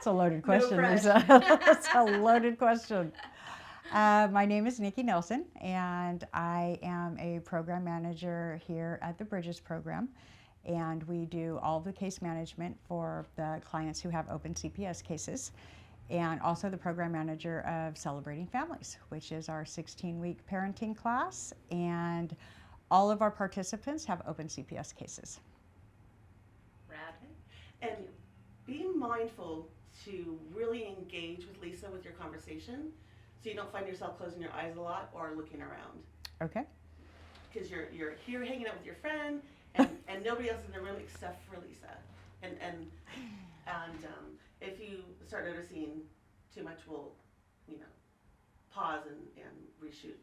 It's a loaded question, No Lisa. pressure. It's a loaded question. My name is NIKKI Nelson, and I am a program manager here at the Bridges program. And we do all the case management for the clients who have open CPS cases, and also the program manager of Celebrating Families, which is our 16-week parenting class. And all of our participants have open CPS cases. Rad. And Thank you. be mindful to really engage with Lisa with your conversation so you don't find yourself closing your eyes a lot or looking around. Okay? Because you're here hanging out with your friend and nobody else in the room except for Lisa. And if you start noticing too much, we'll, pause and reshoot.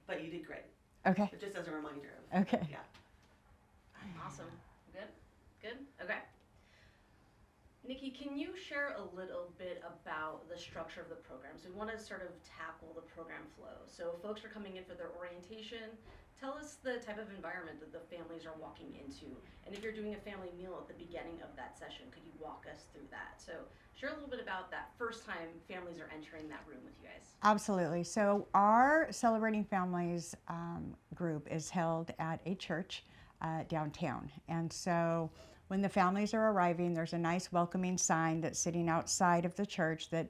But you did great. Okay. But just as a reminder of, Okay. yeah. Awesome. Good? Good? Okay. Nikki, can you share a little bit about the structure of the program? So we want to sort of tackle the program flow. So folks are coming in for their orientation. Tell us the type of environment that the families are walking into. And if you're doing a family meal at the beginning of that session, could you walk us through that? So share a little bit about that first time families are entering that room with you guys. Absolutely. So our Celebrating Families group is held at a church downtown. And so when the families are arriving, there's a nice welcoming sign that's sitting outside of the church that,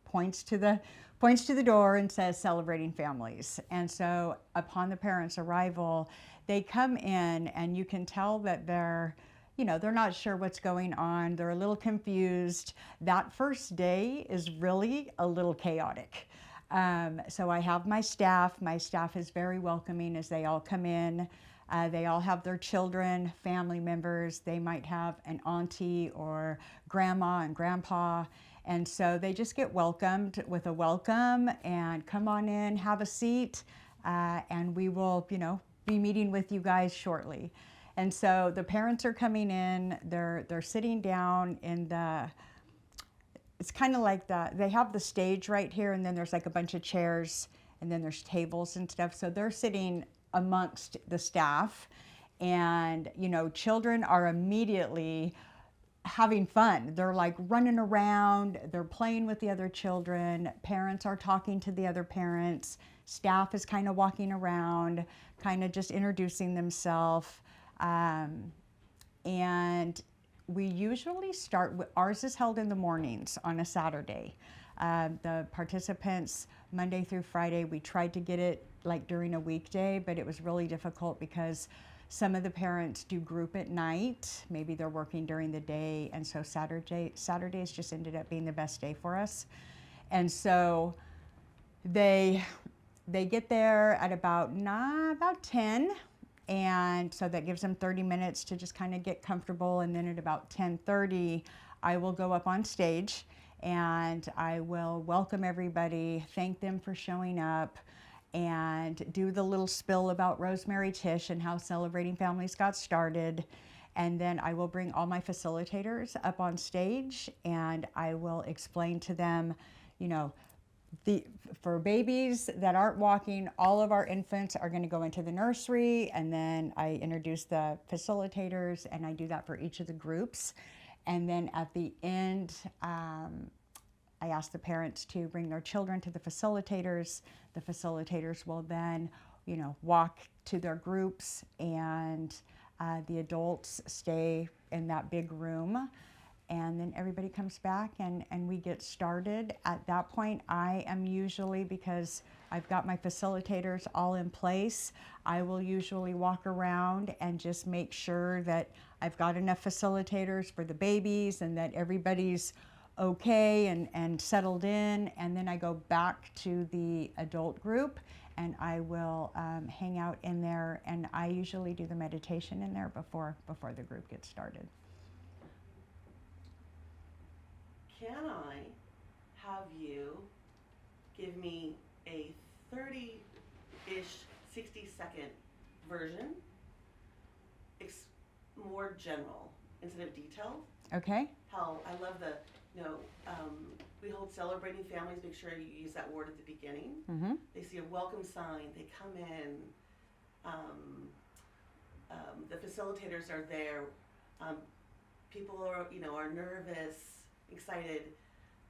points to the door and says Celebrating Families. And so upon the parents' arrival, they come in and you can tell that they're not sure what's going on. They're a little confused. That first day is really a little chaotic. So I have my staff. My staff is very welcoming as they all come in. They all have their children, family members. They might have an auntie or grandma and grandpa. And so they just get welcomed with a welcome and come on in, have a seat, and we will, be meeting with you guys shortly. And so the parents are coming in, they're sitting down in it's kind of like they have the stage right here, and then there's like a bunch of chairs, and then there's tables and stuff. So they're sitting amongst the staff, and children are immediately having fun. They're like running around, they're playing with the other children, parents are talking to the other parents, staff is kind of walking around, kind of just introducing themselves. And we usually start with, ours is held in the mornings on a Saturday. The participants, Monday through Friday, we tried to get it like during a weekday, but it was really difficult because some of the parents do group at night. Maybe they're working during the day, and so Saturdays just ended up being the best day for us. And so they get there at about 10, and so that gives them 30 minutes to just kind of get comfortable. And then at about 10:30, I will go up on stage and I will welcome everybody, thank them for showing up, and do the little spill about Rosemary Tish and how Celebrating Families got started. And then I will bring all my facilitators up on stage and I will explain to them, for babies that aren't walking, all of our infants are going to go into the nursery, and then I introduce the facilitators, and I do that for each of the groups. And then at the end, I ask the parents to bring their children to the facilitators. The facilitators will then, walk to their groups, and the adults stay in that big room. And then everybody comes back and we get started. At that point, I am usually, because I've got my facilitators all in place, I will usually walk around and just make sure that I've got enough facilitators for the babies and that everybody's okay and settled in. And then I go back to the adult group and I will hang out in there, and I usually do the meditation in there before the group gets started. Can I have you give me a 30-ish, 60-second version, more general instead of detailed? Okay. How I love the, we hold Celebrating Families, make sure you use that word at the beginning. Mm-hmm. They see a welcome sign, they come in, the facilitators are there, people are nervous, excited,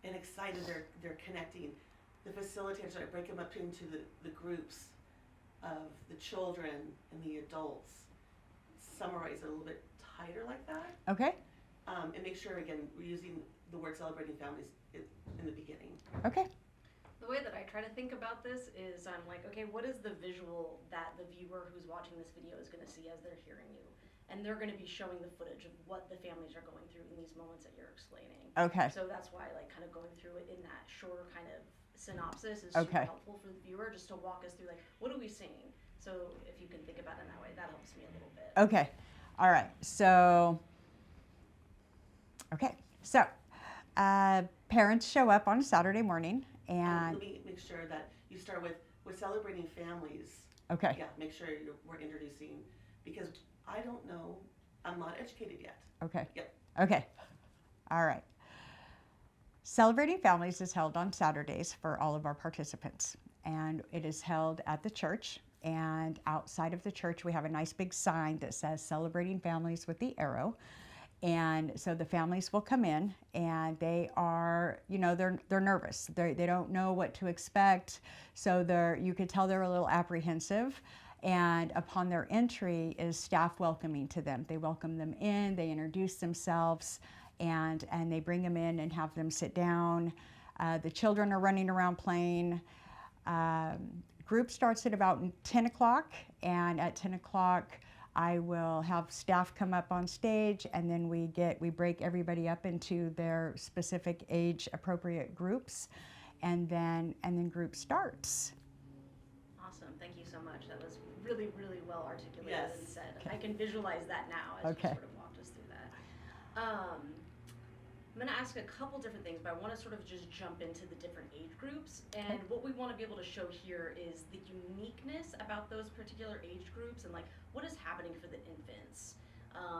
and excited they're connecting. The facilitators, I break them up into the groups of the children and the adults, summarize it a little bit tighter like that, Okay. and make sure, again, we're using the word celebrating families in the beginning. Okay. The way that I try to think about this is I'm like, okay, what is the visual that the viewer who's watching this video is going to see as they're hearing you? And they're going to be showing the footage of what the families are going through in these moments that you're explaining. Okay. So that's why like kind of going through it in that shorter kind of synopsis is Okay. super helpful for the viewer just to walk us through like, what are we seeing? So if you can think about it in that way, that helps me a little bit. Okay. All right. So, parents show up on a Saturday morning and. Let me make sure that you start with celebrating families. Okay. Yeah, make sure we're introducing, because I don't know, I'm not educated yet. Okay. Yep. Okay. All right. Celebrating Families is held on Saturdays for all of our participants, and it is held at the church. And outside of the church, we have a nice big sign that says Celebrating Families with the arrow. And so the families will come in, and they are, they're nervous. They don't know what to expect. So you could tell they're a little apprehensive. And upon their entry is staff welcoming to them. They welcome them in, they introduce themselves, and they bring them in and have them sit down. The children are running around playing. Group starts at about 10 o'clock, and at 10 o'clock, I will have staff come up on stage, and then we break everybody up into their specific age appropriate groups, and then group starts. Awesome, thank you so much. That was really, really well articulated Yes. and said. Okay. I can visualize that now as Okay. you sort of walked us through that. I'm going to ask a couple different things, but I want to sort of just jump into the different age groups. And what we want to be able to show here is the uniqueness about those particular age groups and like what is happening for the infants.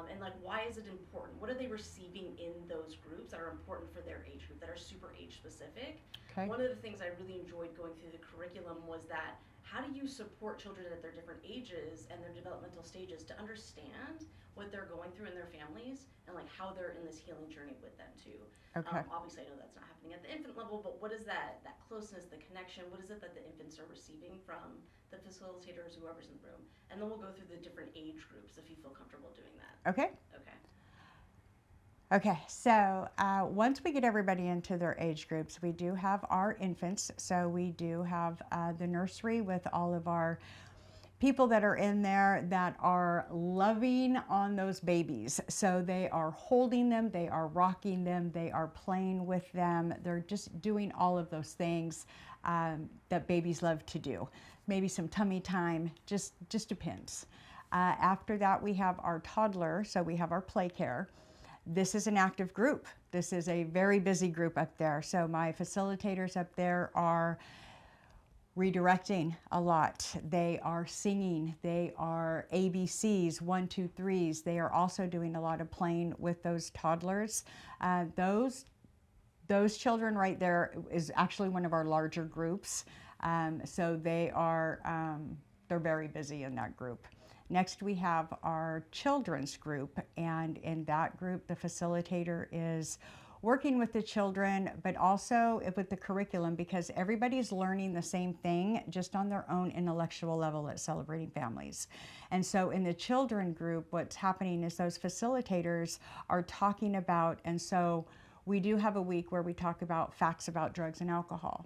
And like why is it important? What are they receiving in those groups that are important for their age group, that are super age specific? Okay. One of the things I really enjoyed going through the curriculum was that how do you support children at their different ages and their developmental stages to understand what they're going through in their families and like how they're in this healing journey with them too. Okay. Obviously I know that's not happening at the infant level, but what is that closeness, the connection, what is it that the infants are receiving from the facilitators, whoever's in the room? And then we'll go through the different age groups if you feel comfortable doing that. Okay. Okay. Okay, so once we get everybody into their age groups, we do have our infants. So we do have the nursery with all of our people that are in there that are loving on those babies. So they are holding them, they are rocking them, they are playing with them. They're just doing all of those things that babies love to do. Maybe some tummy time, just depends. After that, we have our toddler, so we have our play care. This is an active group. This is a very busy group up there. So my facilitators up there are redirecting a lot. They are singing. They are ABCs, 1, 2, 3s. They are also doing a lot of playing with those toddlers. Those children right there is actually one of our larger groups. So they're very busy in that group. Next, we have our children's group, and in that group, the facilitator is working with the children, but also with the curriculum, because everybody's learning the same thing, just on their own intellectual level at Celebrating Families. And so in the children group, what's happening is those facilitators are talking about, and so we do have a week where we talk about facts about drugs and alcohol.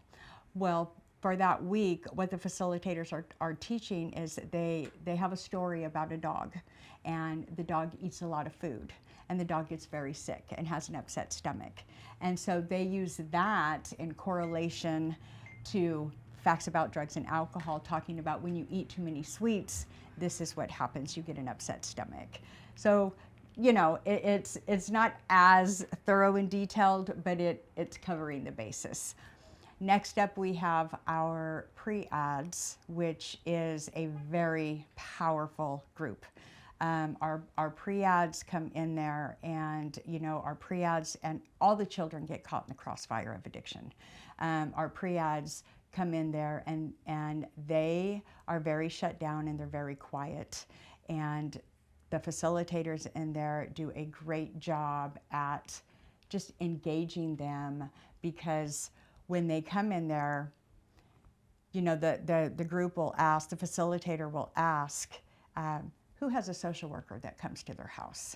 Well, for that week, what the facilitators are teaching is they have a story about a dog, and the dog eats a lot of food, and the dog gets very sick and has an upset stomach. And so they use that in correlation to facts about drugs and alcohol, talking about when you eat too many sweets, this is what happens, you get an upset stomach. So, it's not as thorough and detailed, but it's covering the basis. Next up, we have our pre-ads, which is a very powerful group. Our pre-ads come in there, and our pre-ads, and all the children get caught in the crossfire of addiction. Our pre-ads come in there, and they are very shut down, and they're very quiet. And the facilitators in there do a great job at just engaging them, because when they come in there, you know, the group will ask, the facilitator will ask, who has a social worker that comes to their house?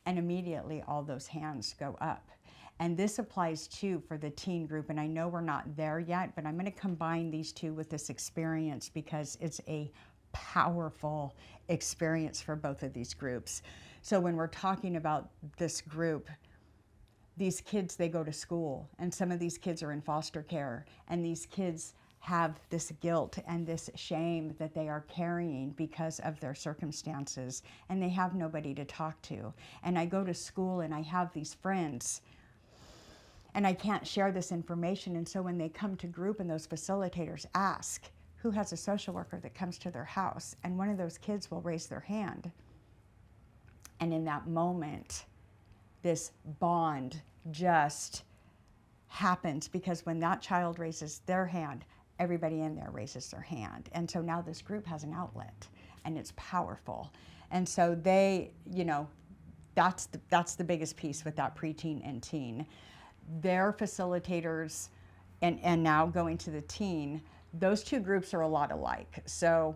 And immediately all those hands go up. And this applies too for the teen group, and I know we're not there yet, but I'm going to combine these two with this experience because it's a powerful experience for both of these groups. So when we're talking about this group, these kids, they go to school, and some of these kids are in foster care, and these kids have this guilt and this shame that they are carrying because of their circumstances, and they have nobody to talk to. And I go to school and I have these friends, and I can't share this information. And so when they come to group and those facilitators ask, who has a social worker that comes to their house? And one of those kids will raise their hand. And in that moment, this bond just happens, because when that child raises their hand, everybody in there raises their hand. And so now this group has an outlet, and it's powerful. And so they, you know, that's the biggest piece with that preteen and teen. Their facilitators, and now going to the teen, those two groups are a lot alike. So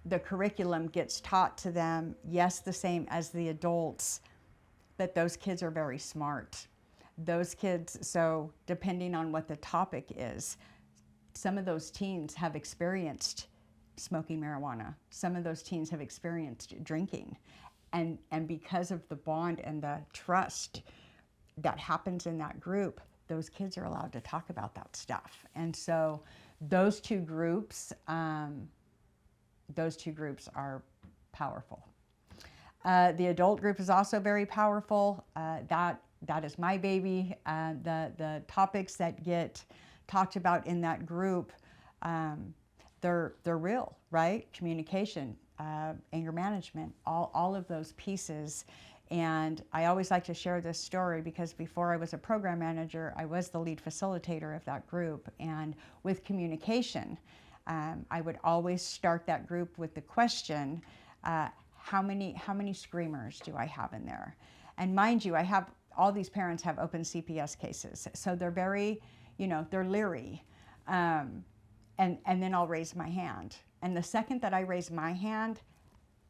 the curriculum gets taught to them, yes, the same as the adults, but those kids are very smart. Those kids, so depending on what the topic is, some of those teens have experienced smoking marijuana. Some of those teens have experienced drinking. And because of the bond and the trust that happens in that group, those kids are allowed to talk about that stuff. And so those two groups are powerful. The adult group is also very powerful. That is my baby. The topics that get talked about in that group, they're real, right? Communication, anger management, all of those pieces. And I always like to share this story because before I was a program manager, I was the lead facilitator of that group. And with communication, I would always start that group with the question, how many screamers do I have in there? And mind you, all these parents have open CPS cases, so they're very, you know, they're leery. And then I'll raise my hand. And the second that I raise my hand,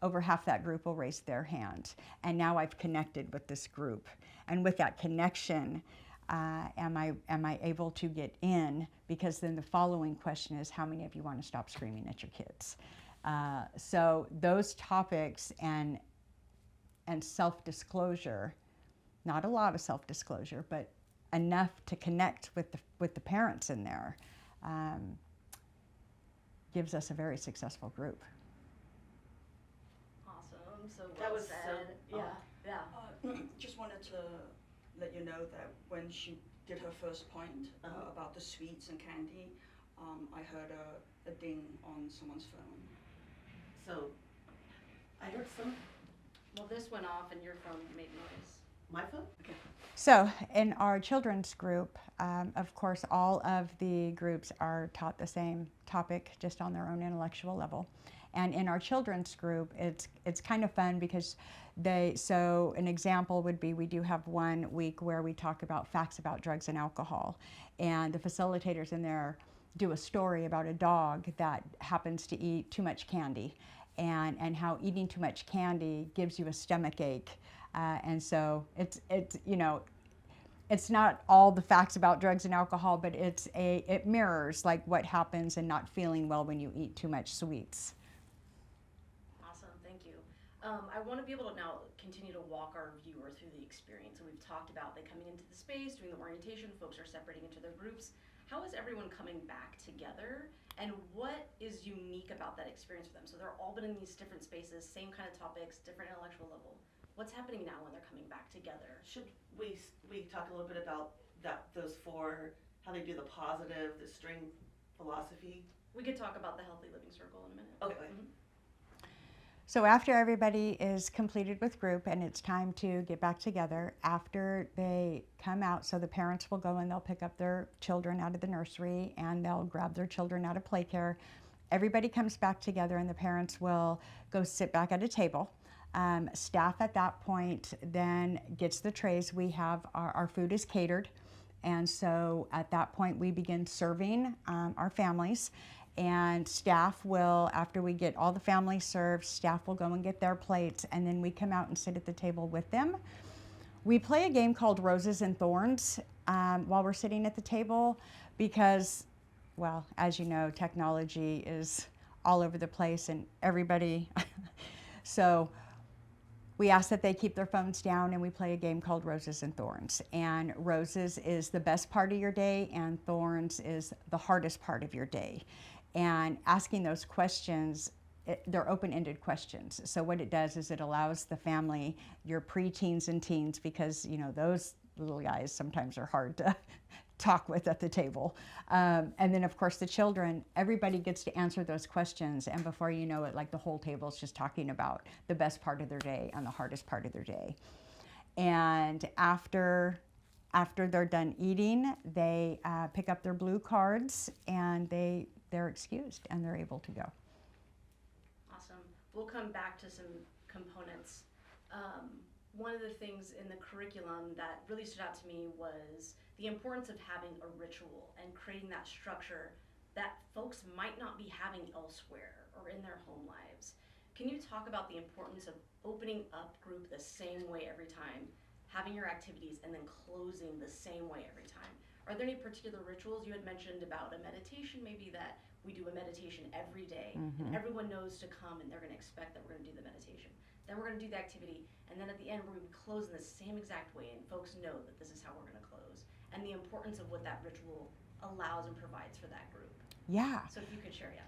over half that group will raise their hand. And now I've connected with this group. And with that connection, am I able to get in? Because then the following question is, how many of you want to stop screaming at your kids? So those topics and self-disclosure, not a lot of self-disclosure, but enough to connect with the parents in there, gives us a very successful group. Awesome. So That well was said. so- Yeah. Just wanted to let you know that when she did her first point about the sweets and candy, I heard a ding on someone's phone. So I heard some, Well, this went off and your phone made noise. my phone? So in our children's group, of course, all of the groups are taught the same topic, just on their own intellectual level. And in our children's group, it's kind of fun because so an example would be, we do have 1 week where we talk about facts about drugs and alcohol. And the facilitators in there do a story about a dog that happens to eat too much candy, and how eating too much candy gives you a stomach ache. And so it's you know, it's not all the facts about drugs and alcohol, but it mirrors like what happens and not feeling well when you eat too much sweets. Awesome, thank you. I want to be able to now continue to walk our viewer through the experience. So we've talked about they coming into the space, doing the orientation, folks are separating into their groups. How is everyone coming back together, and what is unique about that experience for them? So they're all been in these different spaces, same kind of topics, different intellectual level. What's happening now when they're coming back together? Should we talk a little bit about those 4, how they do the positive, the strength philosophy? We could talk about the healthy living circle in a minute. Okay. Mhm. So after everybody is completed with group and it's time to get back together, after they come out, so the parents will go and they'll pick up their children out of the nursery and they'll grab their children out of play care. Everybody comes back together and the parents will go sit back at a table. Staff at that point then gets the trays. We have our food is catered. And so at that point, we begin serving our families. And staff will, after we get all the families served, staff will go and get their plates. And then we come out and sit at the table with them. We play a game called Roses and Thorns while we're sitting at the table because, well, as you know, technology is all over the place and everybody. So we ask that they keep their phones down and we play a game called Roses and Thorns. And roses is the best part of your day and thorns is the hardest part of your day. And asking those questions, they're open-ended questions. So what it does is it allows the family, your preteens and teens, because you know those little guys sometimes are hard to talk with at the table. And then of course the children, everybody gets to answer those questions. And before you know it, like the whole table is just talking about the best part of their day and the hardest part of their day. And after they're done eating, they pick up their blue cards and they're excused and they're able to go. Awesome. We'll come back to some components. One of the things in the curriculum that really stood out to me was the importance of having a ritual and creating that structure that folks might not be having elsewhere or in their home lives. Can you talk about the importance of opening up group the same way every time, having your activities and then closing the same way every time? Are there any particular rituals? You had mentioned about a meditation, maybe that we do a meditation every day, and everyone knows to come and they're going to expect that we're going to do the meditation. Then we're going to do the activity, and then at the end we're going to close in the same exact way, and folks know that this is how we're going to close, and the importance of what that ritual allows and provides for that group. Yeah. So if you could share, yeah.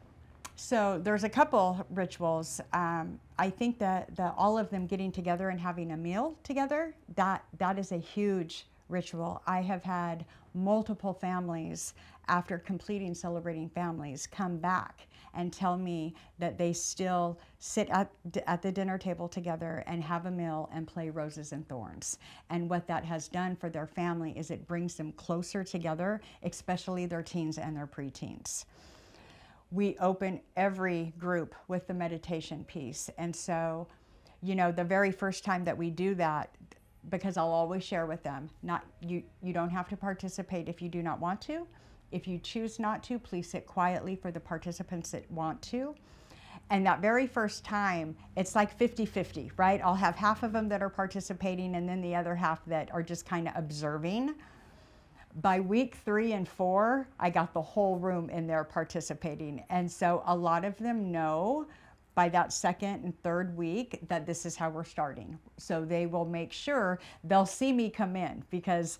So there's a couple rituals. I think that all of them getting together and having a meal together, that is a huge ritual. I have had multiple families after completing Celebrating Families come back and tell me that they still sit at the dinner table together and have a meal and play Roses and Thorns. And what that has done for their family is it brings them closer together, especially their teens and their preteens. We open every group with the meditation piece. And so, you know, the very first time that we do that, because I'll always share with them, you don't have to participate if you do not want to. If you choose not to, please sit quietly for the participants that want to. And that very first time, it's like 50-50, right? I'll have half of them that are participating and then the other half that are just kind of observing. By week 3 and 4, I got the whole room in there participating. And so a lot of them know by that second and third week that this is how we're starting. So they will make sure they'll see me come in because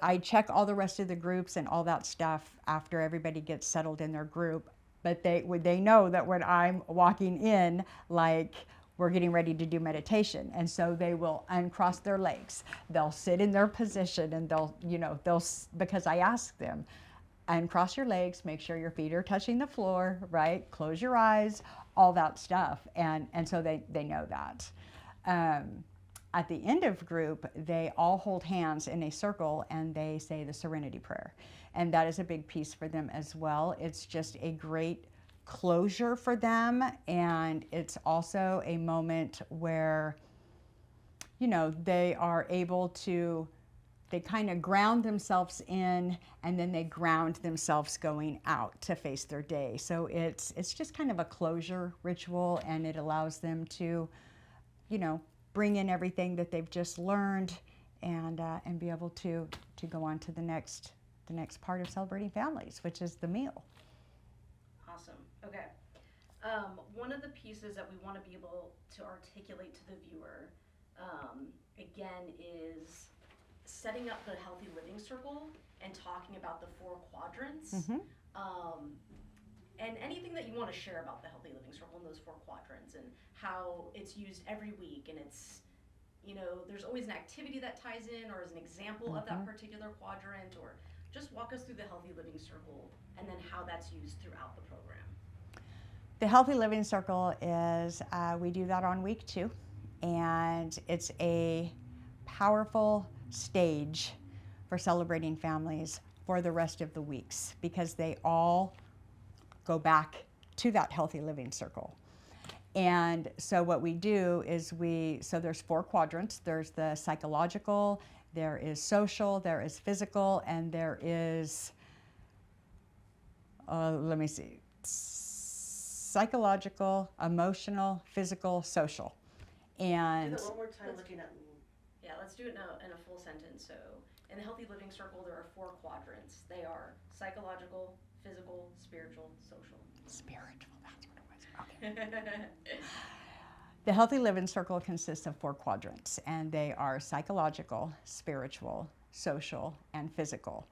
I check all the rest of the groups and all that stuff after everybody gets settled in their group. But they know that when I'm walking in, like, we're getting ready to do meditation. And so they will uncross their legs. They'll sit in their position and because I ask them, uncross your legs, make sure your feet are touching the floor, right? Close your eyes, all that stuff. And so they know that. At the end of group, they all hold hands in a circle and they say the Serenity Prayer. And that is a big piece for them as well. It's just a great closure for them. And it's also a moment where, you know, they are able to, they kind of ground themselves in and then they ground themselves going out to face their day. So it's just kind of a closure ritual and it allows them to, you know, bring in everything that they've just learned and be able to go on to the next part of Celebrating Families, which is the meal. Awesome. Okay. One of the pieces that we want to be able to articulate to the viewer, again, is setting up the Healthy Living Circle and talking about the 4 quadrants. And anything that you want to share about the Healthy Living Circle and those 4 quadrants and how it's used every week and it's, you know, there's always an activity that ties in or as an example of that particular quadrant, or just walk us through the Healthy Living Circle and then how that's used throughout the program. The Healthy Living Circle is, we do that on week 2, and it's a powerful stage for Celebrating Families for the rest of the weeks because they all go back to that Healthy Living Circle. And so what we do is so there's 4 quadrants. There's the psychological, there is social, there is physical, and there is, let me see, psychological, emotional, physical, social. Do And that one more time, looking at. Yeah, let's do it in a full sentence. So, in the Healthy Living Circle, there are 4 quadrants. They are psychological, physical, spiritual, social. spiritual, that's what it was. Okay. The Healthy Living Circle consists of 4 quadrants, and they are psychological, spiritual, social, and physical.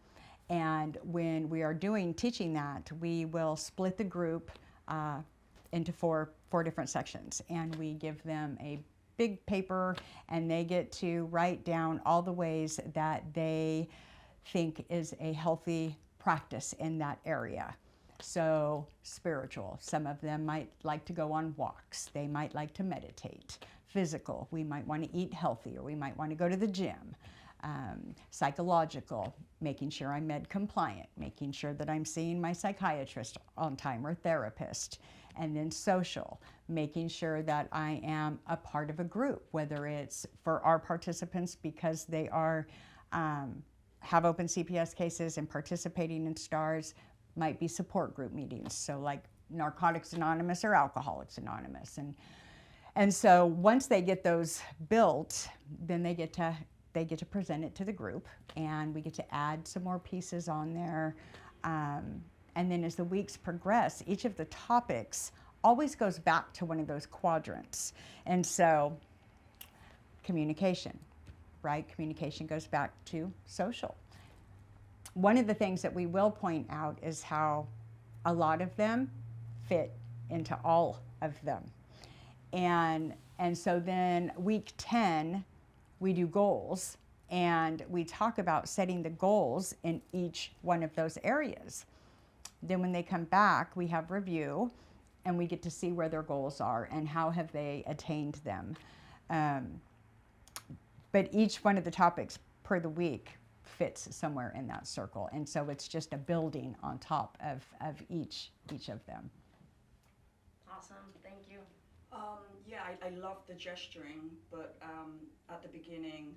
And when we are teaching that, we will split the group into four different sections, and we give them a big paper, and they get to write down all the ways that they think is a healthy practice in that area. So spiritual, some of them might like to go on walks. They might like to meditate. Physical, we might want to eat healthy, or we might want to go to the gym. Psychological, making sure I'm med compliant, making sure that I'm seeing my psychiatrist on time or therapist. And then social, making sure that I am a part of a group, whether it's for our participants because they are have open CPS cases and participating in STARS, might be support group meetings, so like Narcotics Anonymous or Alcoholics Anonymous. And so once they get those built, then they get to present it to the group, and we get to add some more pieces on there. And then as the weeks progress, each of the topics always goes back to one of those quadrants. And so communication, right? Communication goes back to social. One of the things that we will point out is how a lot of them fit into all of them. And so then week 10, we do goals, and we talk about setting the goals in each one of those areas. Then when they come back, we have review, and we get to see where their goals are and how have they attained them. But each one of the topics per the week fits somewhere in that circle, and so it's just a building on top of each of them. Awesome, thank you. Yeah, I love the gesturing, but at the beginning,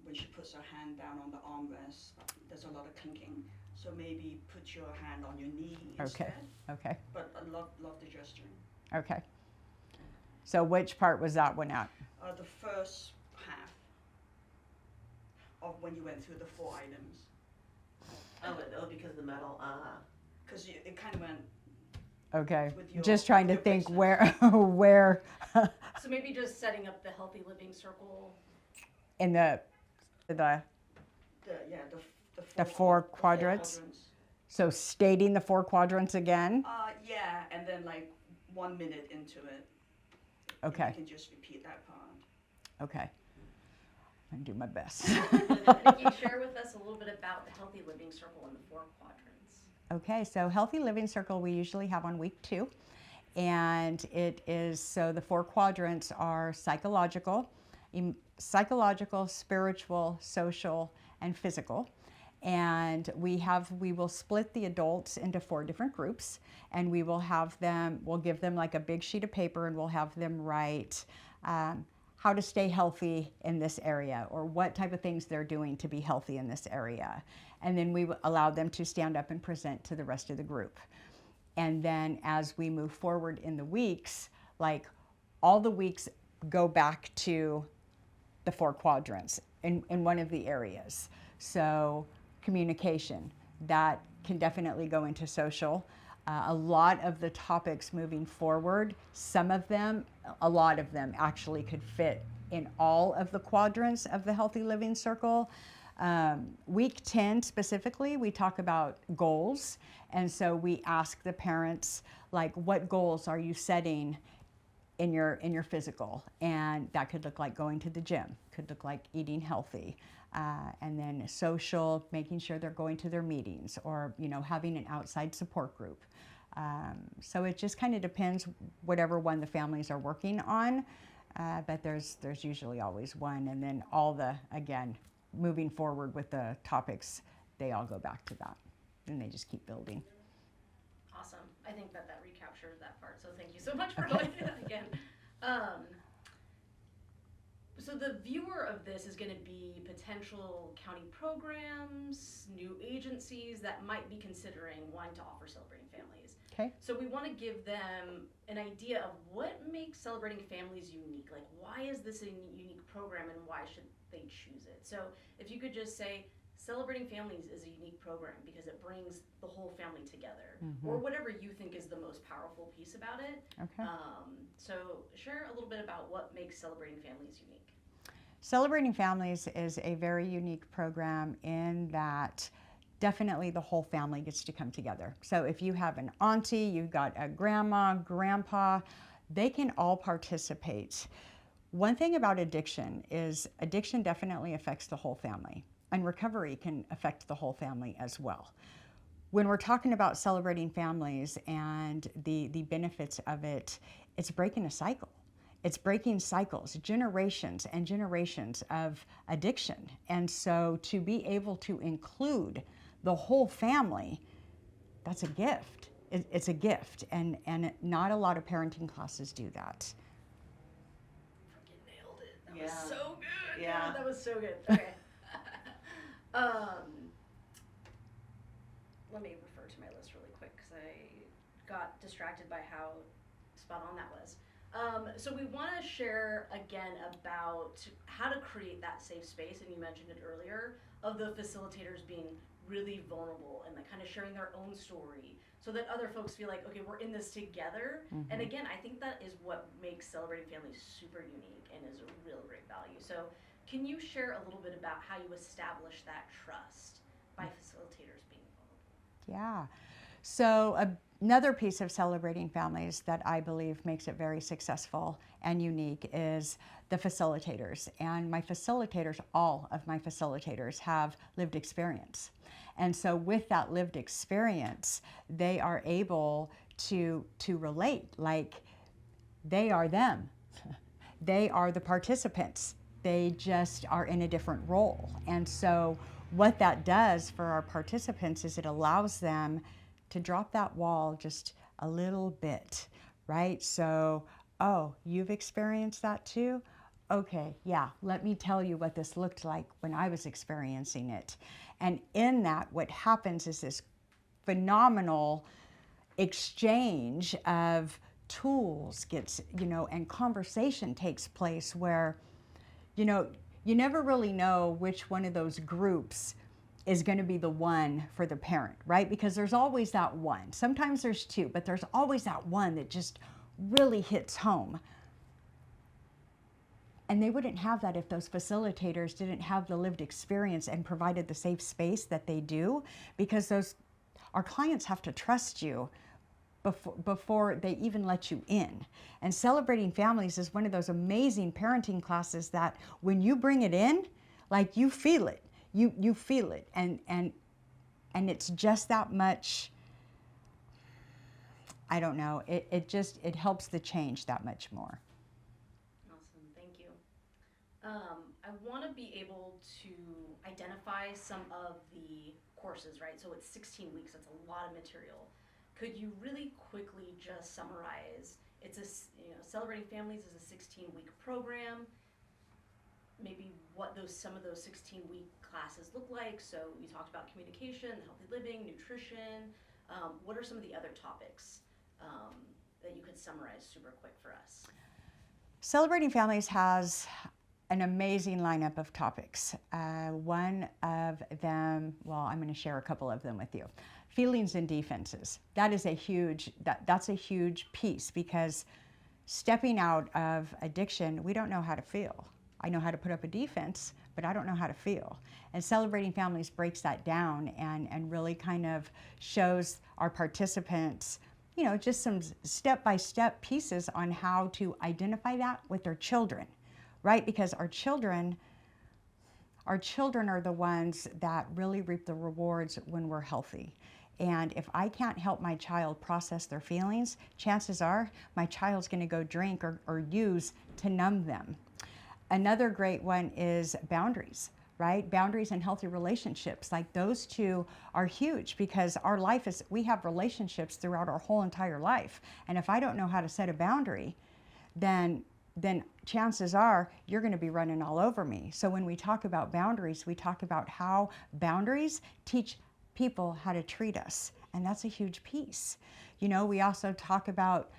when she puts her hand down on the armrest, there's a lot of clinking. So maybe put your hand on your knee instead. Okay. But I love the gesturing. Okay. So which part was that one at? The first half of when you went through the 4 items. Oh, because of the metal. Because it kind of went. Okay. With your- Just trying to your think business. where So maybe just setting up the Healthy Living Circle. in the The The four quadrants? So stating the 4 quadrants again? Yeah, and then like 1 minute into it. Okay. You can just repeat that part. Okay. I can do my best. Nikki, share with us a little bit about the Healthy Living Circle and the 4 quadrants. Okay, so Healthy Living Circle we usually have on week 2. And it is, so the 4 quadrants are psychological, spiritual, social, and physical. And we will split the adults into 4 different groups, and we'll give them like a big sheet of paper, and we'll have them write how to stay healthy in this area, or what type of things they're doing to be healthy in this area. And then we allow them to stand up and present to the rest of the group. And then as we move forward in the weeks, like all the weeks go back to the 4 quadrants in one of the areas. So communication, that can definitely go into social. A lot of the topics moving forward, a lot of them actually could fit in all of the quadrants of the Healthy Living Circle. Week 10 specifically, we talk about goals. And so we ask the parents, like, what goals are you setting in your physical? And that could look like going to the gym, could look like eating healthy. And then social, making sure they're going to their meetings, or having an outside support group. So it just kind of depends whatever one the families are working on, but there's usually always one. And then again, moving forward with the topics, they all go back to that, and they just keep building. Awesome. I think that recaptures that part. So thank you so much for going through that again. So the viewer of this is going to be potential county programs, new agencies that might be considering wanting to offer Celebrating Families. Okay. So we want to give them an idea of what makes Celebrating Families unique. Like, why is this a unique program and why should they choose it? So if you could just say, Celebrating Families is a unique program because it brings the whole family together, or whatever you think is the most powerful piece about it. Okay. So share a little bit about what makes Celebrating Families unique. Celebrating Families is a very unique program in that definitely the whole family gets to come together. So if you have an auntie, you've got a grandma, grandpa, they can all participate. One thing about addiction is addiction definitely affects the whole family, and recovery can affect the whole family as well. When we're talking about Celebrating Families and the benefits of it, it's breaking a cycle. It's breaking cycles, generations and generations of addiction. And so to be able to include the whole family, that's a gift. It's a gift, and not a lot of parenting classes do that. Freaking nailed it. That Yeah. was so good. Yeah. God, that was so good. Okay. Let me refer to my list really quick because I got distracted by how spot on that was. So we want to share again about how to create that safe space, and you mentioned it earlier, of the facilitators being really vulnerable and kind of sharing their own story so that other folks feel like, okay, we're in this together. And again, I think that is what makes Celebrating Families super unique and is a real great value. So can you share a little bit about how you establish that trust by facilitators being vulnerable? Yeah. So another piece of Celebrating Families that I believe makes it very successful and unique is the facilitators. And my facilitators, all of my facilitators, have lived experience. And so with that lived experience, they are able to relate, like they are them. They are the participants. They just are in a different role. And so what that does for our participants is it allows them to drop that wall just a little bit, right? So, oh, you've experienced that too? Okay, yeah, let me tell you what this looked like when I was experiencing it. And in that, what happens is this phenomenal exchange of tools gets, and conversation takes place where, you never really know which one of those groups is going to be the one for the parent, right? Because there's always that one. Sometimes there's two, but there's always that one that just really hits home. And they wouldn't have that if those facilitators didn't have the lived experience and provided the safe space that they do, because our clients have to trust you before they even let you in. And Celebrating Families is one of those amazing parenting classes that when you bring it in, like you feel it. You feel it, and it's just that much. I don't know. It helps the change that much more. Awesome, thank you. I want to be able to identify some of the courses, right? So it's 16 weeks. That's a lot of material. Could you really quickly just summarize? It's Celebrating Families is a 16-week program. Maybe what some of those 16-week classes look like. So you talked about communication, healthy living, nutrition. What are some of the other topics that you could summarize super quick for us? Celebrating Families has an amazing lineup of topics. One of them, well, I'm going to share a couple of them with you. Feelings and defenses. That is that's a huge piece, because stepping out of addiction, we don't know how to feel. I know how to put up a defense, but I don't know how to feel. And Celebrating Families breaks that down and really kind of shows our participants, just some step-by-step pieces on how to identify that with their children, right? Because our children are the ones that really reap the rewards when we're healthy. And if I can't help my child process their feelings, chances are my child's going to go drink or use to numb them. Another great one is boundaries, right? Boundaries and healthy relationships, like those two are huge, because our life is, we have relationships throughout our whole entire life. And if I don't know how to set a boundary, then chances are you're going to be running all over me. So when we talk about boundaries, we talk about how boundaries teach people how to treat us. And that's a huge piece. You know, we also talk about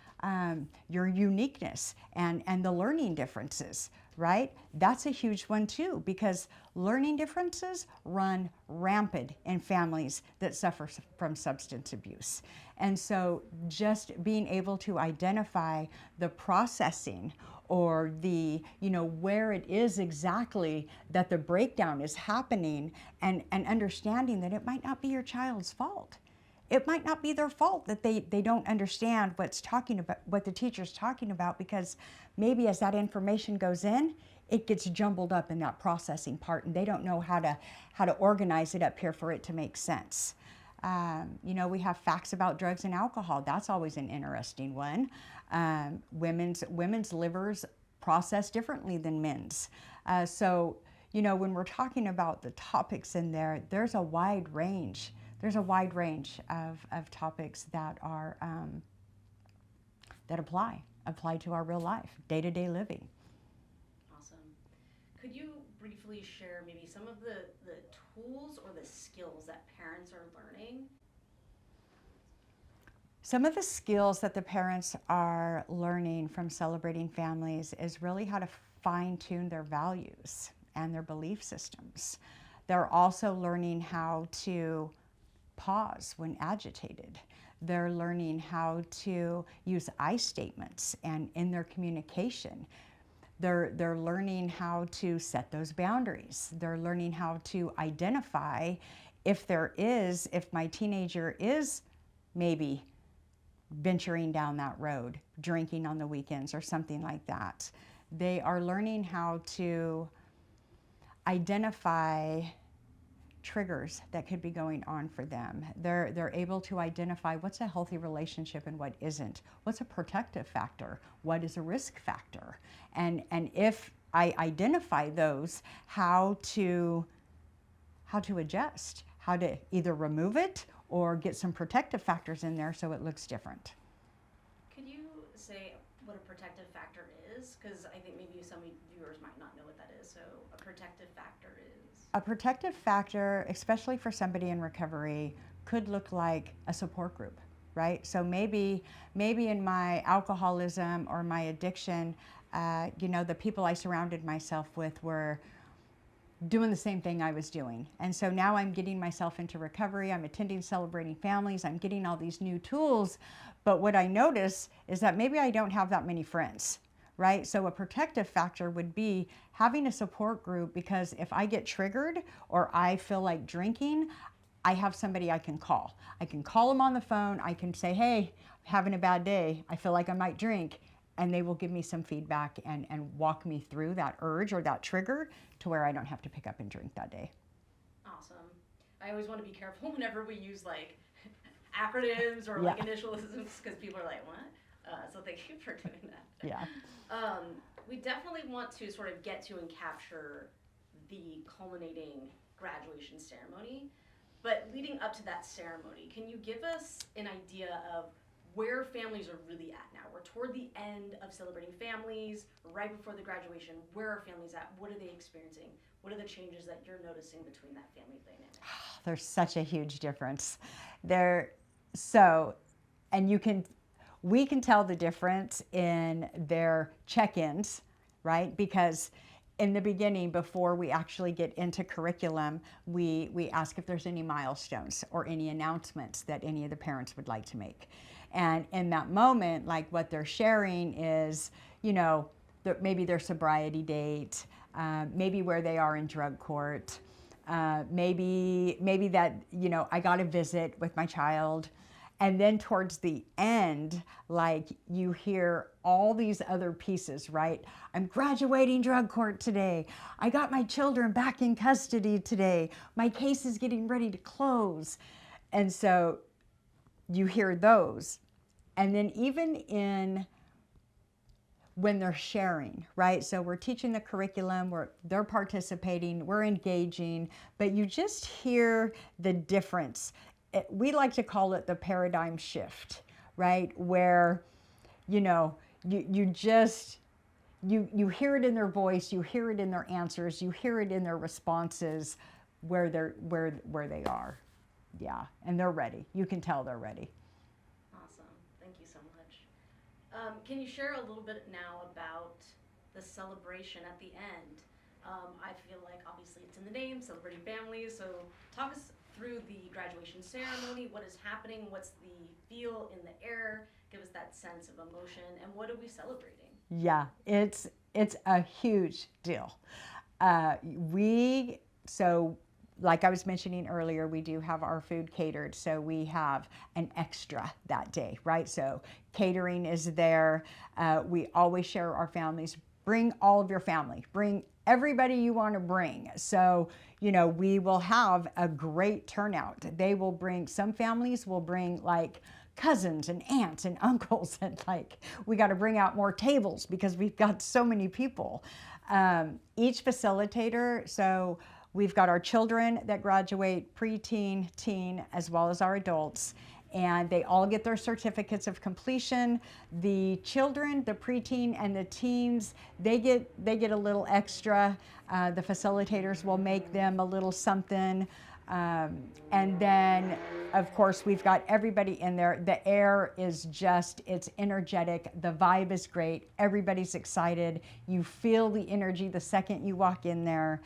your uniqueness and the learning differences, right? That's a huge one too, because learning differences run rampant in families that suffer from substance abuse. And so just being able to identify the processing or the, you know, where it is exactly that the breakdown is happening, and understanding that it might not be your child's fault. It might not be their fault that they don't understand what the teacher's talking about, because maybe as that information goes in, it gets jumbled up in that processing part, and they don't know how to organize it up here for it to make sense. You know, we have facts about drugs and alcohol. That's always an interesting one. Women's livers process differently than men's. So, you know, when we're talking about the topics in there, there's a wide range. There's a wide range of topics that are that apply to our real life, day-to-day living. Awesome. Could you briefly share maybe some of the tools or the skills that parents are learning? Some of the skills that the parents are learning from celebrating families is really how to fine-tune their values and their belief systems. They're also learning how to pause when agitated. They're learning how to use I statements and in their communication. They're learning how to set those boundaries. They're learning how to identify if my teenager is maybe venturing down that road, drinking on the weekends or something like that. They are learning how to identify triggers that could be going on for them. They're able to identify what's a healthy relationship and what isn't. What's a protective factor? What is a risk factor? And if I identify those, how to adjust, how to either remove it or get some protective factors in there so it looks different. Could you say what a protective factor is? Because I think maybe some viewers might not know what that is. So a protective factor is? A protective factor, especially for somebody in recovery, could look like a support group, right? So maybe in my alcoholism or my addiction, you know, the people I surrounded myself with were doing the same thing I was doing. And so now I'm getting myself into recovery, I'm attending Celebrating Families, I'm getting all these new tools, but what I notice is that maybe I don't have that many friends, right? So a protective factor would be having a support group, because if I get triggered or I feel like drinking, I have somebody I can call. I can call them on the phone, I can say, hey, I'm having a bad day, I feel like I might drink, and they will give me some feedback and walk me through that urge or that trigger to where I don't have to pick up and drink that day. Awesome. I always want to be careful whenever we use like acronyms or like initialisms, because people are like, what? So thank you for doing that. Yeah. We definitely want to sort of get to and capture the culminating graduation ceremony. But leading up to that ceremony, can you give us an idea of where families are really at now? We're toward the end of Celebrating Families, right before the graduation. Where are families at? What are they experiencing? What are the changes that you're noticing between that family dynamic? There's such a huge difference. We can tell the difference in their check-ins, right? Because in the beginning, before we actually get into curriculum, we ask if there's any milestones or any announcements that any of the parents would like to make. And in that moment, like what they're sharing is, you know, maybe their sobriety date, maybe where they are in drug court, maybe that, you know, I got a visit with my child. And then towards the end, like you hear all these other pieces, right? I'm graduating drug court today. I got my children back in custody today. My case is getting ready to close. And so you hear those. And then even in when they're sharing, right? So we're teaching the curriculum, they're participating, we're engaging, but you just hear the difference. We like to call it the paradigm shift, right? Where, you know, you just, you hear it in their voice, you hear it in their answers, you hear it in their responses where they are. Yeah, and they're ready. You can tell they're ready. Awesome. Thank you so much. Can you share a little bit now about the celebration at the end? I feel like obviously it's in the name, celebrating families. So talk us through the graduation ceremony. What is happening? What's the feel in the air? Give us that sense of emotion. And what are we celebrating? Yeah, it's a huge deal. So like I was mentioning earlier, we do have our food catered. So we have an extra that day, right? So catering is there. We always share our families. Bring all of your family. Bring everybody you want to bring. So, you know, we will have a great turnout. They will bring, some families will bring like cousins and aunts and uncles, and like we got to bring out more tables because we've got so many people. Each facilitator, so we've got our children that graduate, preteen, teen, as well as our adults, and they all get their certificates of completion. The children, the preteen and the teens, they get a little extra. The facilitators will make them a little something. And then, of course, we've got everybody in there. The air is just, it's energetic. The vibe is great. Everybody's excited. You feel the energy the second you walk in there.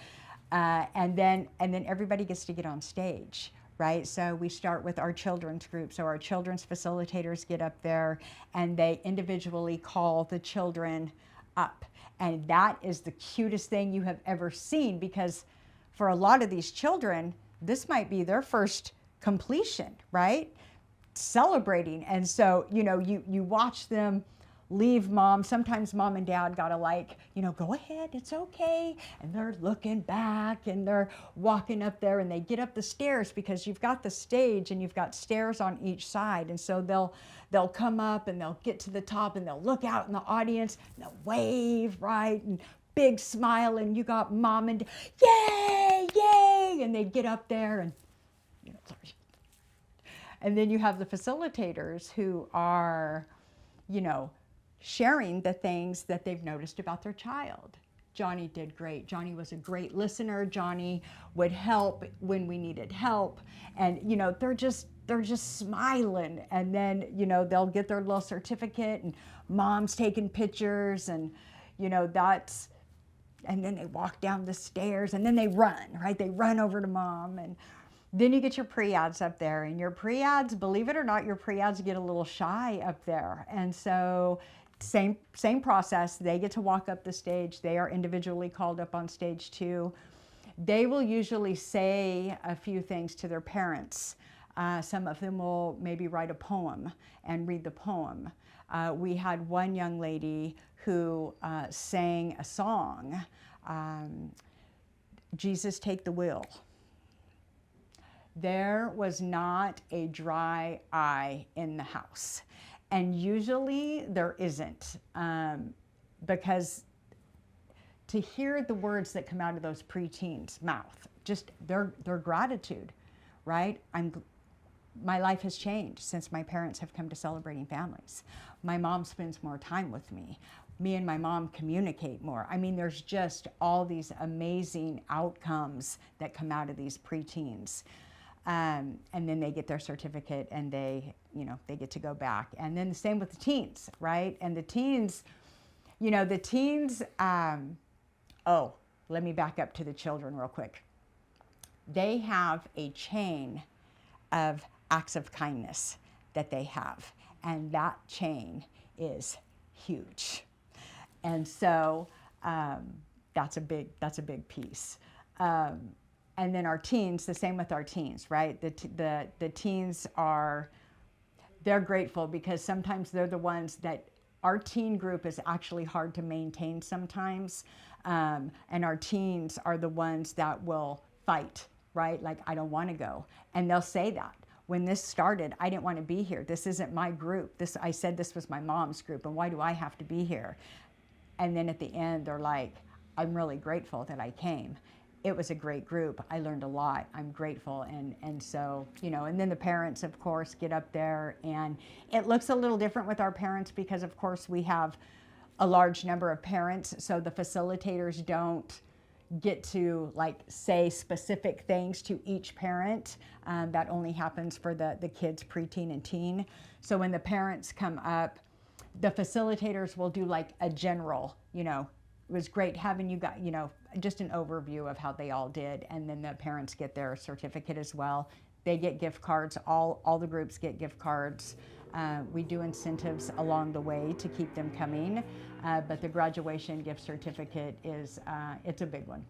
And then everybody gets to get on stage, right? So we start with our children's group. So our children's facilitators get up there and they individually call the children up. And that is the cutest thing you have ever seen, because for a lot of these children, this might be their first completion, right? Celebrating. And so, you know, you watch them leave mom. Sometimes mom and dad gotta like, you know, go ahead, it's okay. And they're looking back and they're walking up there and they get up the stairs, because you've got the stage and you've got stairs on each side. And so they'll come up and they'll get to the top and they'll look out in the audience and they'll wave, right? And big smile, and you got mom and yay, yay, and they get up there and, you know, sorry. And then you have the facilitators who are, you know, sharing the things that they've noticed about their child. Johnny did great. Johnny was a great listener. Johnny would help when we needed help. And, you know, they're just smiling. And then, you know, they'll get their little certificate and mom's taking pictures, and, you know, and then they walk down the stairs and then they run, right? They run over to mom. And then you get your pre-ads up there, and your pre-ads, believe it or not, your pre-ads get a little shy up there. And so same process. They get to walk up the stage. They are individually called up on stage too. They will usually say a few things to their parents. Some of them will maybe write a poem and read the poem. We had one young lady who sang a song, Jesus Take the Wheel. There was not a dry eye in the house. And usually there isn't, because to hear the words that come out of those preteens' mouth, just their gratitude, right? My life has changed since my parents have come to Celebrating Families. My mom spends more time with me. Me and my mom communicate more. I mean, there's just all these amazing outcomes that come out of these preteens. And then they get their certificate and they get to go back. And then the same with the teens, right? And the teens, you know, let me back up to the children real quick. They have a chain of acts of kindness that they have, and that chain is huge. And so that's a big piece. And then our teens, the same with our teens, right? The teens they're grateful, because sometimes they're the ones that, our teen group is actually hard to maintain sometimes. And our teens are the ones that will fight, right? Like, I don't want to go. And they'll say that. When this started, I didn't want to be here. This isn't my group. I said this was my mom's group, and why do I have to be here? And then at the end, they're like, I'm really grateful that I came. It was a great group. I learned a lot. I'm grateful. And so, you know, and then the parents, of course, get up there, and it looks a little different with our parents because, of course, we have a large number of parents. So the facilitators don't get to like say specific things to each parent. That only happens for the kids, preteen and teen. So when the parents come up, the facilitators will do like a general, you know, it was great having you got, you know, just an overview of how they all did. And then the parents get their certificate as well. They get gift cards. All the groups get gift cards. We do incentives along the way to keep them coming. But the graduation gift certificate is, it's a big one.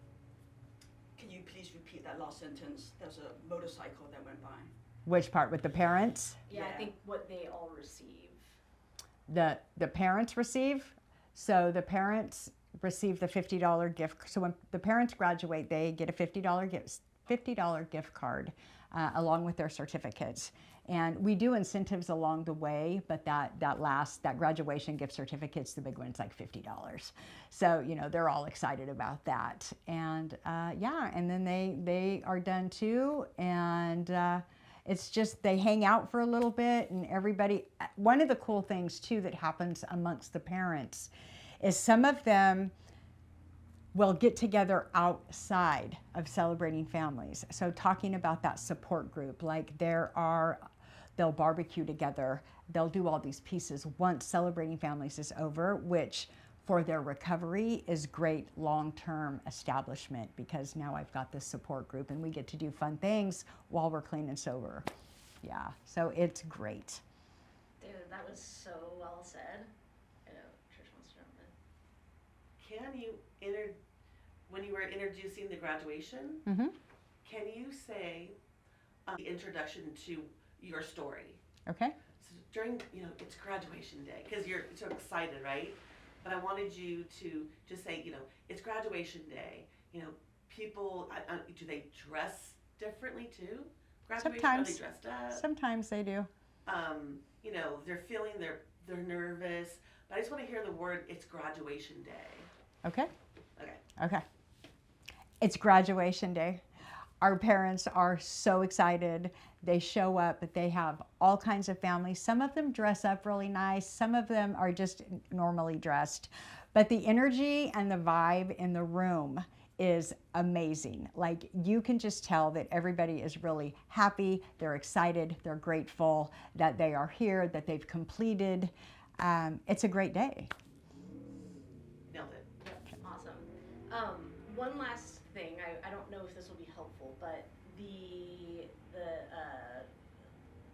Can you please repeat that last sentence? There's a motorcycle that went by. Which part, with the parents? Yeah, I Yeah. think what they all receive. The parents receive. So the parents receive the $50 gift. So when the parents graduate, they get a $50 gift card along with their certificates. And we do incentives along the way, but that graduation gift certificate's the big one. It's like $50. So, you know, they're all excited about that. And yeah, and then they are done too. And it's just, they hang out for a little bit, and everybody, one of the cool things too that happens amongst the parents is some of them will get together outside of celebrating families. So talking about that support group, like they'll barbecue together, they'll do all these pieces once celebrating families is over, which for their recovery is great long-term establishment, because now I've got this support group and we get to do fun things while we're clean and sober. Yeah, so it's great. Dude, that was so well said. I know Trish wants to jump in. Can you when you were introducing the graduation, Mm-hmm. can you say the introduction to your story? Okay. So during, you know, it's graduation day, because you're so excited, right? But I wanted you to just say, you know, it's graduation day. You know, people, do they dress differently too? Graduation, Sometimes. are they dressed up? Sometimes they do. You know, they're feeling, they're nervous. But I just want to hear the word, it's graduation day. Okay. Okay. Okay. It's graduation day. Our parents are so excited. They show up, but they have all kinds of families. Some of them dress up really nice. Some of them are just normally dressed. But the energy and the vibe in the room is amazing. Like, you can just tell that everybody is really happy. They're excited. They're grateful that they are here, that they've completed. It's a great day. Nailed it. Awesome. One last thing. I don't know if this will be helpful, but the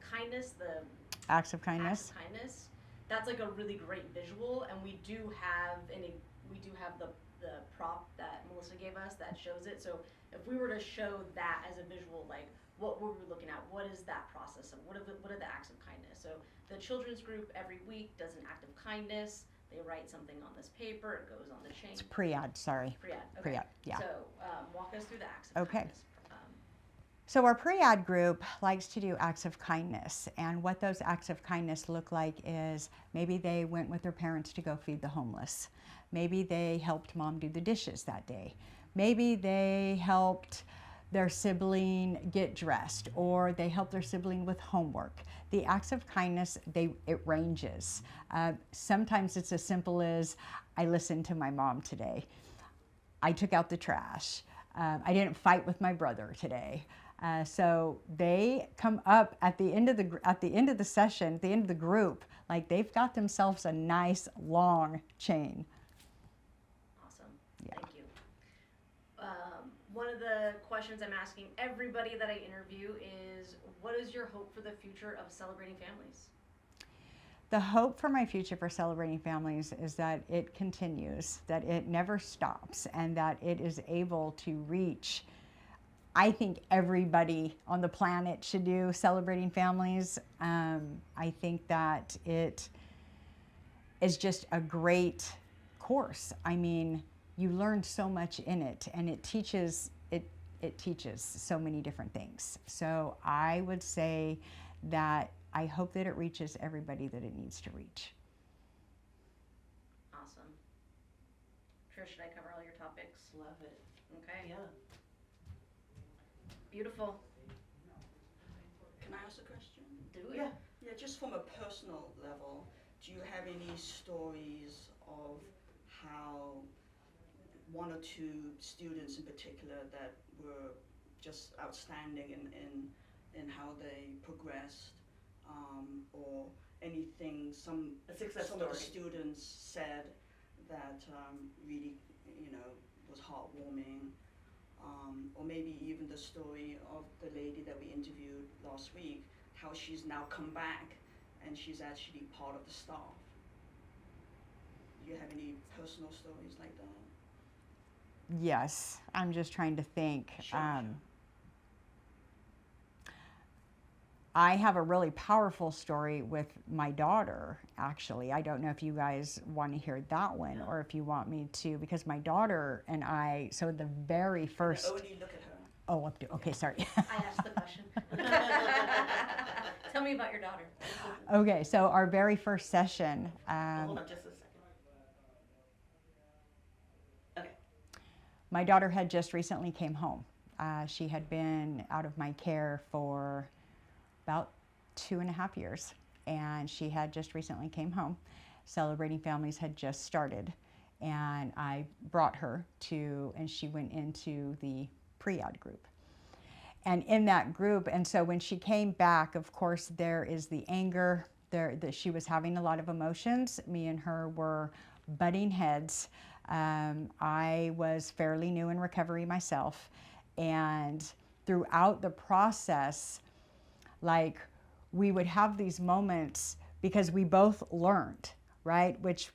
kindness, the Acts of kindness. acts of kindness, that's like a really great visual, and we do have the prop that Melissa gave us that shows it. So if we were to show that as a visual, like, what were we looking at? What is that process of what are the acts of kindness? So the children's group every week does an act of kindness. They write something on this paper. It goes on the chain. It's pre-ad, sorry. Pre-ad. Okay. Pre-ad, yeah. So walk us through the acts of Okay. kindness. So our pre-ad group likes to do acts of kindness, and what those acts of kindness look like is maybe they went with their parents to go feed the homeless. Maybe they helped mom do the dishes that day. Maybe they helped their sibling get dressed, or they helped their sibling with homework. The acts of kindness, it ranges. Sometimes it's as simple as, I listened to my mom today. I took out the trash. I didn't fight with my brother today. So they come up at the end of the session, at the end of the group, like they've got themselves a nice long chain. Awesome. Yeah. Thank you. One of the questions I'm asking everybody that I interview is, what is your hope for the future of celebrating families? The hope for my future for celebrating families is that it continues, that it never stops, and that it is able to reach, I think everybody on the planet should do celebrating families. I think that it is just a great course. I mean, you learn so much in it, and it teaches so many different things. So I would say that I hope that it reaches everybody that it needs to reach. Awesome. or should I cover all your topics? Love it. Okay. Yeah. Beautiful. Can I ask a question? Do it. Yeah. Yeah, just from a personal level, do you have any stories of how one or two students in particular that were just outstanding in how they progressed, or anything A success some of the story. students said that really, was heartwarming, or maybe even the story of the lady that we interviewed last week, how she's now come back and she's actually part of the staff. Do you have any personal stories like that? Yes, I'm just trying to think. Sure. I have a really powerful story with my daughter, actually. I don't know if you guys want to hear that one No. or if you want me to, because my daughter and I, so the very first, Only look at her. oh, okay, sorry. I asked the question. Tell me about your daughter. Okay, so our very first session, Hold on just a second. Okay. my daughter had just recently came home. She had been out of my care for about 2.5 years, and she had just recently came home. Celebrating Families had just started, and I brought her to, and she went into the pre-ad group. And in that group, and so when she came back, of course, there is the anger, that she was having a lot of emotions. Me and her were butting heads. I was fairly new in recovery myself, and throughout the process, like, we would have these moments because we both learned, right? Which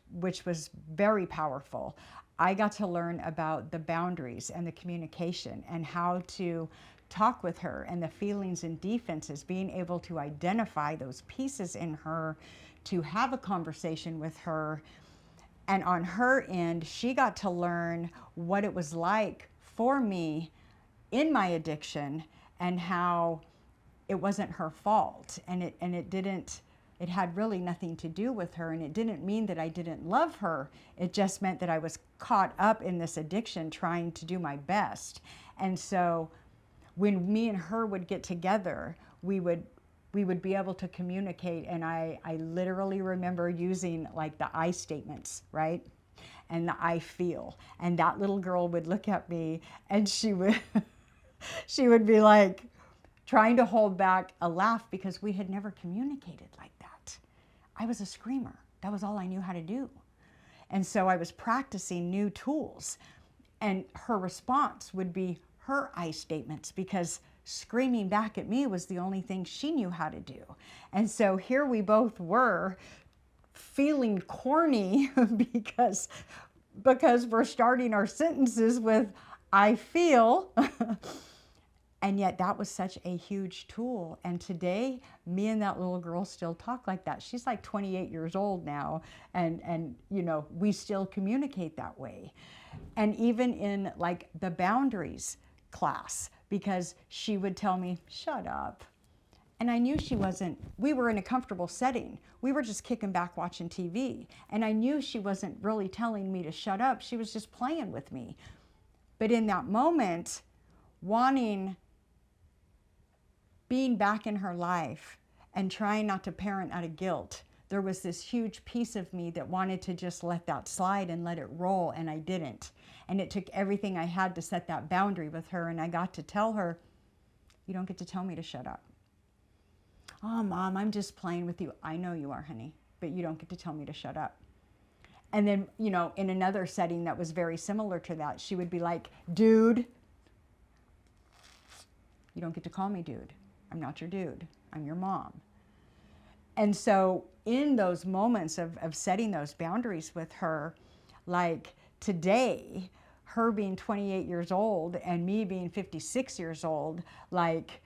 was very powerful. I got to learn about the boundaries and the communication and how to talk with her and the feelings and defenses, being able to identify those pieces in her, to have a conversation with her. And on her end, she got to learn what it was like for me in my addiction and how it wasn't her fault, and it had really nothing to do with her, and it didn't mean that I didn't love her. It just meant that I was caught up in this addiction trying to do my best. And so when me and her would get together, we would be able to communicate, and I literally remember using like the I statements, right? And the I feel. And that little girl would look at me and she would she would be like, trying to hold back a laugh because we had never communicated like that. I was a screamer. That was all I knew how to do. And so I was practicing new tools. And her response would be her I statements because screaming back at me was the only thing she knew how to do. And so here we both were feeling corny because we're starting our sentences with I feel. And yet that was such a huge tool. And today, me and that little girl still talk like that. She's like 28 years old now. And we still communicate that way. And even in like the boundaries class, because she would tell me, shut up. And I knew we were in a comfortable setting. We were just kicking back watching TV. And I knew she wasn't really telling me to shut up. She was just playing with me. But in that moment, being back in her life and trying not to parent out of guilt, there was this huge piece of me that wanted to just let that slide and let it roll, and I didn't. And it took everything I had to set that boundary with her, and I got to tell her, you don't get to tell me to shut up. Oh, Mom, I'm just playing with you. I know you are, honey, but you don't get to tell me to shut up. And then, in another setting that was very similar to that, she would be like, dude, you don't get to call me dude. I'm not your dude. I'm your mom. And so in those moments of setting those boundaries with her, like today, her being 28 years old and me being 56 years old, like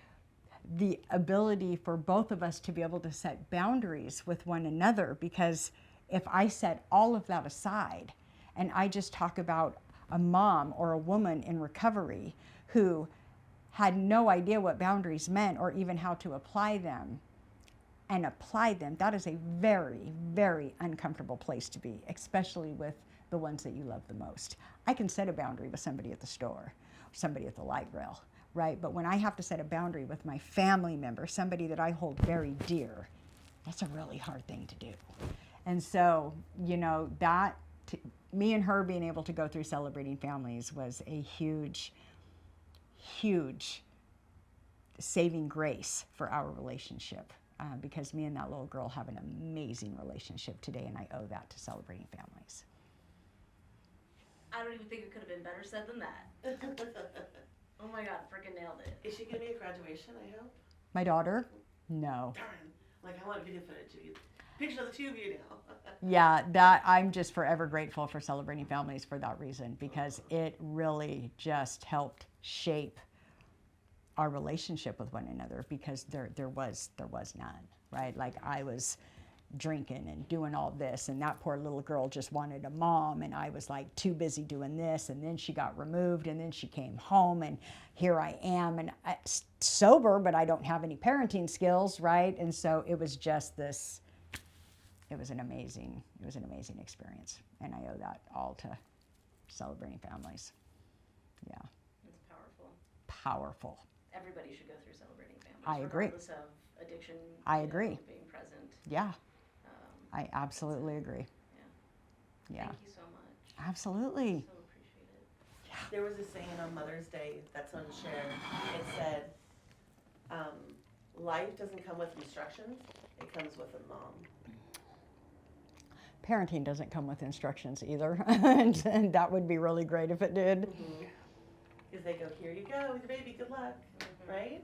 the ability for both of us to be able to set boundaries with one another, because if I set all of that aside and I just talk about a mom or a woman in recovery who had no idea what boundaries meant or even how to apply them, that is a very, very uncomfortable place to be, especially with the ones that you love the most. I can set a boundary with somebody at the store, somebody at the light rail, right? But when I have to set a boundary with my family member, somebody that I hold very dear, that's a really hard thing to do. And so, you know, me and her being able to go through Celebrating Families was a huge, huge saving grace for our relationship. Because me and that little girl have an amazing relationship today, and I owe that to Celebrating Families. I don't even think it could have been better said than that. Oh my God, freaking nailed it. Is she gonna be at graduation, I hope? My daughter? No. Darn. Like, I want video footage of you. Picture of the two of you now. Yeah, that I'm just forever grateful for Celebrating Families for that reason, because it really just helped shape our relationship with one another, because there was none, right? Like, I was drinking and doing all this, and that poor little girl just wanted a mom, and I was like too busy doing this, and then she got removed, and then she came home, and here I am, and sober, but I don't have any parenting skills, right? And so it was just this, it was an amazing experience, and I owe that all to Celebrating Families. Yeah. It's powerful. Powerful. Everybody should go through Celebrating Families. I agree. Regardless of addiction. I agree. Being present. Yeah, I absolutely agree. Yeah. Thank you so much. Absolutely. So appreciate it. There was a saying on Mother's Day that's on Share. It said, life doesn't come with instructions, it comes with a mom. Parenting doesn't come with instructions either, and that would be really great if it did. Because they go, here you go with your baby, good luck, right?